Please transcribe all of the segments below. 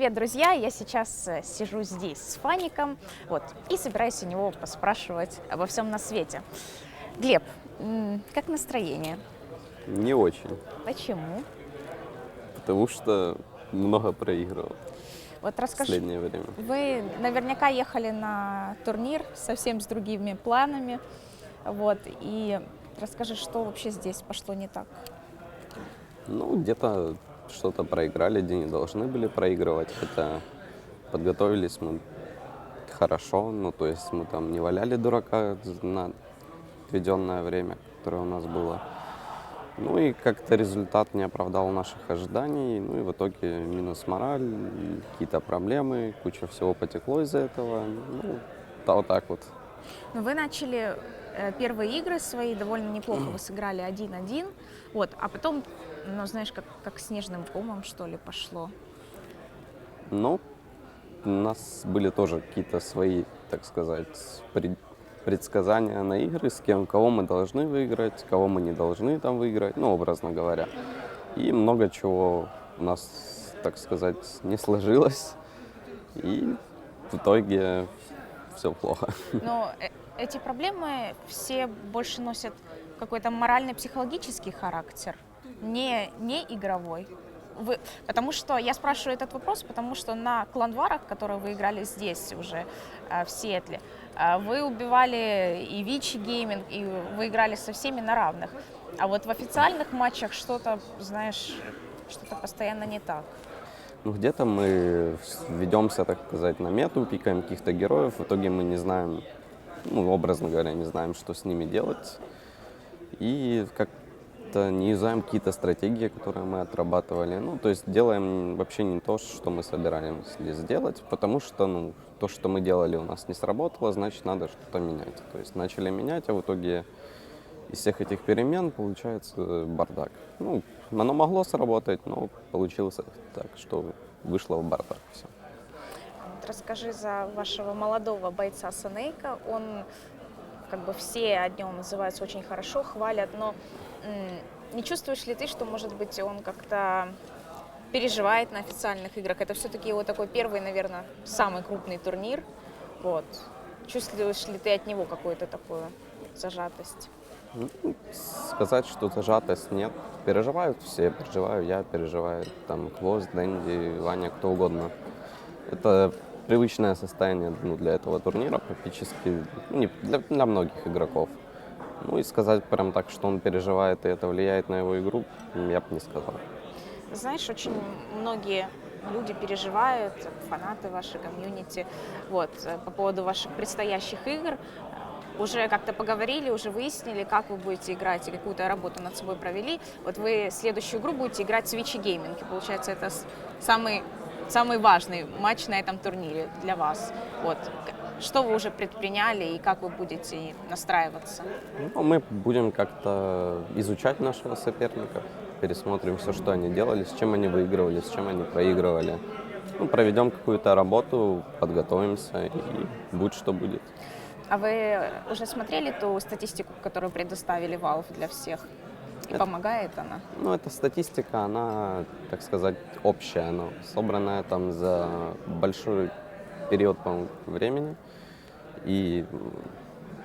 Привет, друзья! Я сейчас сижу здесь с Фаником и собираюсь у него поспрашивать обо всем на свете. Глеб, как настроение? Не очень, Почему? потому что много проигрывал Вот в расскажи, последнее время. вы наверняка ехали на турнир совсем с другими планами, и расскажи, что вообще здесь пошло не так? Ну, где-то что-то проиграли, где не должны были проигрывать, хотя подготовились мы хорошо, ну, то есть мы там не валяли дурака на отведенное время, которое у нас было. Ну и как-то результат не оправдал наших ожиданий, ну и в итоге минус мораль, какие-то проблемы, куча всего потекло из-за этого, ну, да, вот так вот. Ну, вы начали первые игры свои довольно неплохо, вы сыграли 1-1, а потом, ну, знаешь, как снежным комом, что ли, пошло. Ну, у нас были тоже какие-то свои, так сказать, предсказания на игры, с кем, кого мы должны выиграть, кого мы не должны там выиграть, ну, образно говоря. И много чего у нас, так сказать, не сложилось, и в итоге все плохо. Но эти проблемы все больше носят какой-то морально-психологический характер, не игровой. Потому что я спрашиваю этот вопрос, потому что на кланварах, которые вы играли здесь уже, в Сиэтле, вы убивали и Вичи Гейминг, и вы играли со всеми на равных. А вот в официальных матчах что-то, знаешь, что-то постоянно не так. Ну, где-то мы ведемся, так сказать, на мету, пикаем каких-то героев, в итоге мы не знаем, ну, образно говоря, не знаем, что с ними делать. И как-то не юзаем какие-то стратегии, которые мы отрабатывали. Ну, то есть делаем вообще не то, что мы собираемся сделать, потому что, ну, то, что мы делали, у нас не сработало, значит, надо что-то менять. То есть начали менять, а в итоге из всех этих перемен получается бардак. Ну, оно могло сработать, но получилось так, что вышло в бардак все. Расскажи за вашего молодого бойца Санейка. Он, все о нем называются очень хорошо, хвалят, но не чувствуешь ли ты, что, может быть, он как-то переживает на официальных играх? Это все-таки его такой первый, наверное, самый крупный турнир. Чувствуешь ли ты от него какую-то такую зажатость? Ну, сказать, что зажатость нет. Переживают все, переживаю я, переживаю там Хвост, Дэнди, Ваня, кто угодно. Это привычное состояние, ну, для этого турнира практически, ну, не для многих игроков. Ну и сказать прям так, что он переживает и это влияет на его игру, я бы не сказал. Знаешь, очень многие люди переживают, фанаты вашей комьюнити, по поводу ваших предстоящих игр. Уже как-то поговорили, уже выяснили, как вы будете играть и какую-то работу над собой провели. Вы следующую игру будете играть с Вичи Гейминг. И получается, это самый важный матч на этом турнире для вас. Что вы уже предприняли и как вы будете настраиваться? Ну, мы будем как-то изучать нашего соперника, пересмотрим все, что они делали, с чем они выигрывали, с чем они проигрывали. Ну, проведем какую-то работу, подготовимся и будь что будет. А вы уже смотрели ту статистику, которую предоставили Valve для всех? И помогает она? Ну, эта статистика, она, так сказать, общая, она собранная там за большой период, по-моему, времени. И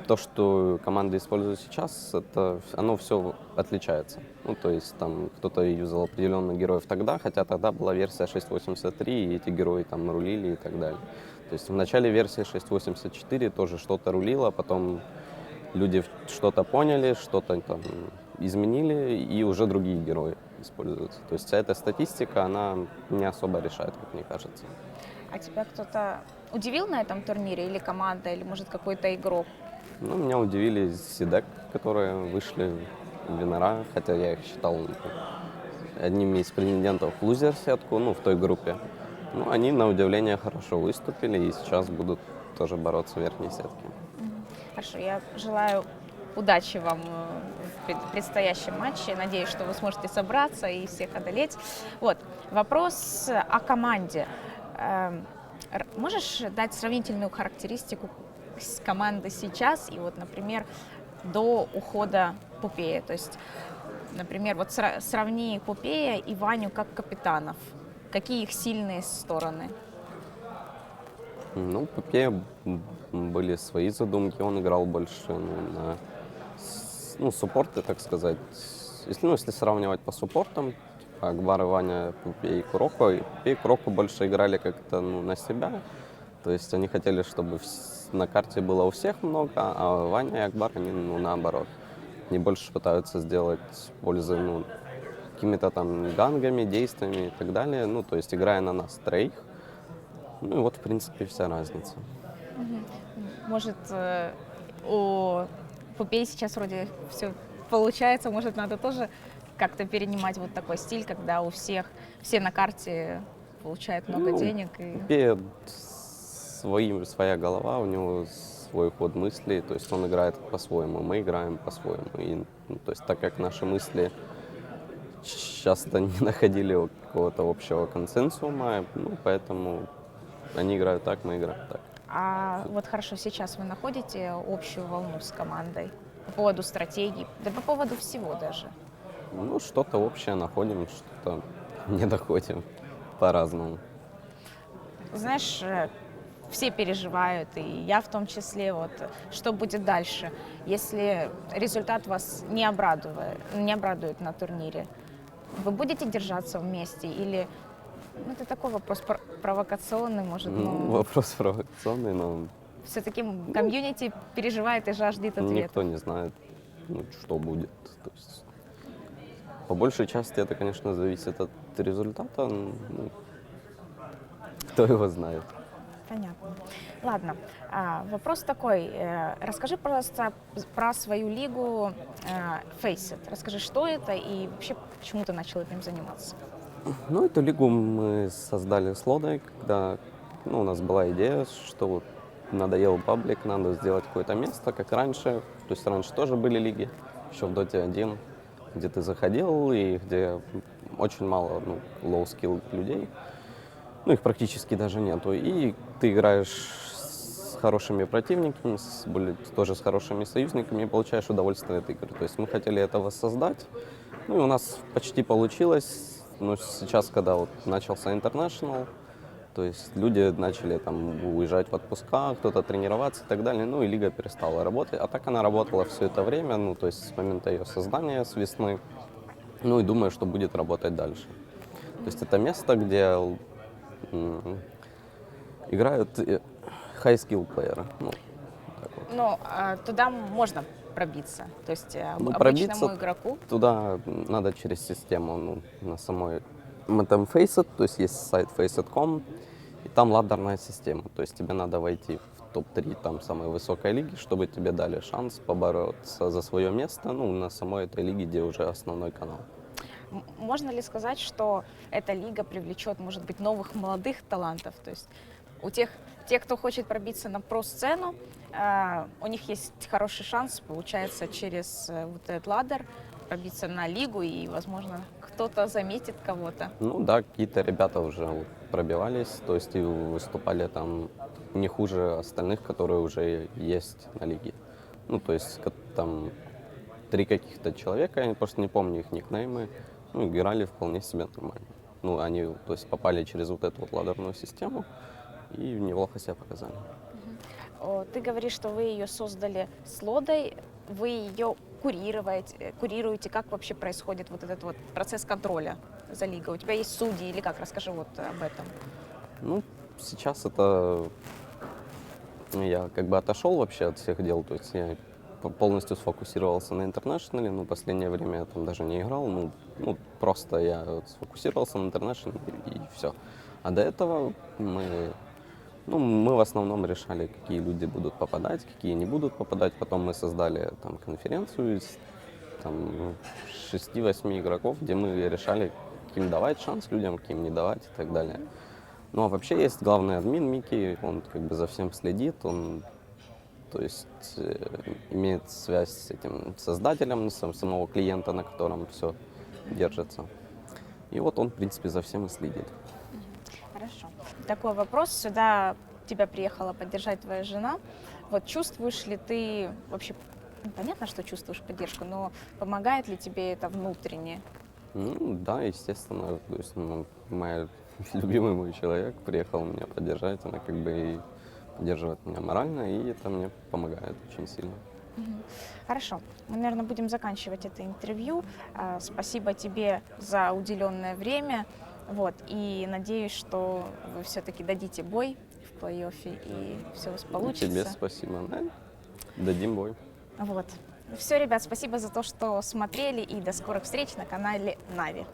то, что команды используют сейчас, оно все отличается. Ну, то есть там кто-то юзал определенных героев тогда, хотя тогда была версия 6.83, и эти герои там рулили и так далее. То есть в начале версии 6.84 тоже что-то рулило, потом люди что-то поняли, что-то там изменили, и уже другие герои используются. То есть вся эта статистика, она не особо решает, как мне кажется. А тебя кто-то удивил на этом турнире? Или команда, или, может, какой-то игрок? Ну, меня удивили Сидек, которые вышли в Винера, хотя я их считал одними из претендентов в лузер-сетку, ну, в той группе. Ну, они, на удивление, хорошо выступили и сейчас будут тоже бороться в верхней сетке. Хорошо, я желаю удачи вам в предстоящем матче. Надеюсь, что вы сможете собраться и всех одолеть. Вопрос о команде. Можешь дать сравнительную характеристику с команды сейчас и, например, до ухода Попея? То есть, например, сравни Попея и Ваню как капитанов. Какие их сильные стороны? Ну, Попе были свои задумки, он играл больше на суппорты, так сказать. Если сравнивать по суппортам, типа Агбар, и Ваня, Пупе и Пупе и Куроко больше играли как-то на себя. То есть они хотели, чтобы на карте было у всех много, а Ваня и Акбар, они наоборот. Они больше пытаются сделать пользу какими-то там гангами, действиями и так далее. Ну, то есть играя на нас троих. Ну и вот, в принципе, вся разница. Может, у Пупей сейчас вроде все получается, может, надо тоже как-то перенимать вот такой стиль, когда у всех все на карте получают много денег. И... Пупе своя голова, у него свой ход мыслей, то есть он играет по-своему, мы играем по-своему. И, то есть так как наши мысли часто не находили какого-то общего консенсума, поэтому они играют так, мы играем так. А вот хорошо, сейчас вы находите общую волну с командой по поводу стратегий, да по поводу всего даже? Ну, что-то общее находим, что-то не доходим по-разному. Знаешь, все переживают, и я в том числе, вот, что будет дальше, если результат вас не обрадует на турнире. Вы будете держаться вместе или это такой вопрос провокационный, может, но Вопрос провокационный, но все-таки комьюнити переживает и жаждет ответа. никто не знает, что будет. То есть, по большей части это, конечно, зависит от результата. Кто его знает. Понятно. Ладно, вопрос такой. Расскажи, пожалуйста, про свою лигу Faceit. Расскажи, что это и вообще, почему ты начал этим заниматься? Эту лигу мы создали с Лодой, когда у нас была идея, что вот надоел паблик, надо сделать какое-то место, как раньше. То есть раньше тоже были лиги, еще в Dota 1, где ты заходил и где очень мало low-skill людей. Их практически даже нету. И ты играешь с хорошими противниками, тоже с хорошими союзниками и получаешь удовольствие от игр. То есть мы хотели это воссоздать. И у нас почти получилось. Но сейчас, когда вот начался International, то есть люди начали там уезжать в отпуска, кто-то тренироваться и так далее, и лига перестала работать. А так она работала все это время, то есть с момента ее создания, с весны. И думаю, что будет работать дальше. То есть это место, где играют high-skill плееры. Но туда можно пробиться, то есть Пробиться обычному игроку? туда надо через систему, на самой там Faceit, то есть сайт Faceit.com, и там ладерная система, то есть тебе надо войти в топ-3 там самой высокой лиги, чтобы тебе дали шанс побороться за свое место, на самой этой лиге, где уже основной канал. Можно ли сказать, что эта лига привлечет, может быть, новых молодых талантов? То есть у тех, кто хочет пробиться на про-сцену, у них есть хороший шанс, получается, через вот этот ладер пробиться на лигу, и, возможно, кто-то заметит кого-то. Да, какие-то ребята уже пробивались, то есть и выступали там не хуже остальных, которые уже есть на лиге. То есть там 3 каких-то человека, я просто не помню их никнеймы, играли вполне себе нормально. Они, то есть, попали через вот эту вот ладерную систему и неплохо себя показали. Ты говоришь, что вы ее создали с Лодой, вы ее курируете. Как вообще происходит вот этот вот процесс контроля за лигой? У тебя есть судьи или как? Расскажи вот об этом. Сейчас это я как бы отошел вообще от всех дел, то есть я полностью сфокусировался на интернешнале, последнее время я там даже не играл, просто я сфокусировался на интернешнале и все. А до этого мы в основном решали, какие люди будут попадать, какие не будут попадать. Потом мы создали там конференцию из 6-8 игроков, где мы решали, каким давать шанс людям, каким не давать и так далее. А вообще есть главный админ Микки, он как бы за всем следит, он, то есть, имеет связь с этим создателем, самого клиента, на котором все держится. И вот он, в принципе, за всем и следит. Хорошо. Такой вопрос. Сюда тебя приехала поддержать твоя жена. Вот чувствуешь ли ты вообще, понятно, что чувствуешь поддержку, но помогает ли тебе это внутренне? Да, естественно. То есть моя любимый мой человек приехал меня поддержать, она как бы и поддерживает меня морально, и это мне помогает очень сильно. Хорошо. Мы, наверное, будем заканчивать это интервью. Спасибо тебе за уделенное время. Вот. И надеюсь, что вы все-таки дадите бой в плей-оффе, и все у вас получится. Тебе спасибо. Да, дадим бой. Вот. Все, ребят, спасибо за то, что смотрели, и до скорых встреч на канале Нави.